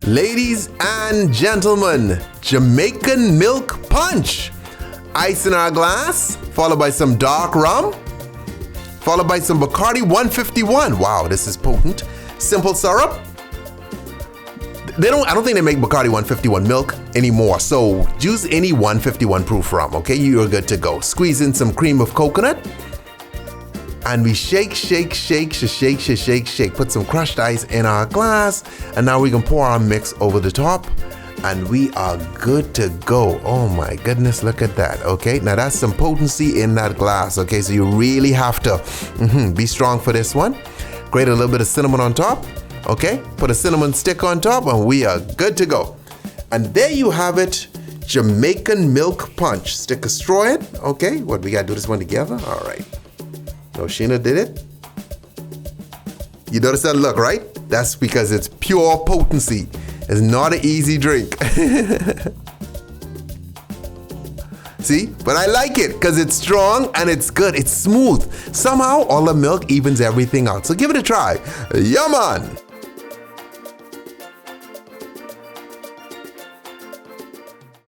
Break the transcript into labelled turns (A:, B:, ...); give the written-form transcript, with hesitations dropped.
A: Ladies and gentlemen, Jamaican milk punch. Ice in our glass, followed by some dark rum, followed by some Bacardi 151. Wow, this is potent. Simple syrup. I don't think they make Bacardi 151 milk anymore, so use any 151 proof rum, okay? You're good to go. Squeeze in some cream of coconut, and we shake. Put some crushed ice in our glass, and now we can pour our mix over the top, and we are good to go. Oh my goodness, look at that, okay? Now that's some potency in that glass, okay? So you really have to be strong for this one. Grate a little bit of cinnamon on top, okay? Put a cinnamon stick on top, and we are good to go. And there you have it, Jamaican milk punch. Stick a straw in, okay? What, we gotta do this one together? All right. No, Sheena did it. You notice that look, right? That's because it's pure potency. It's not an easy drink. See? But I like it because it's strong and it's good. It's smooth. Somehow all the milk evens everything out. So give it a try. Yeah, man.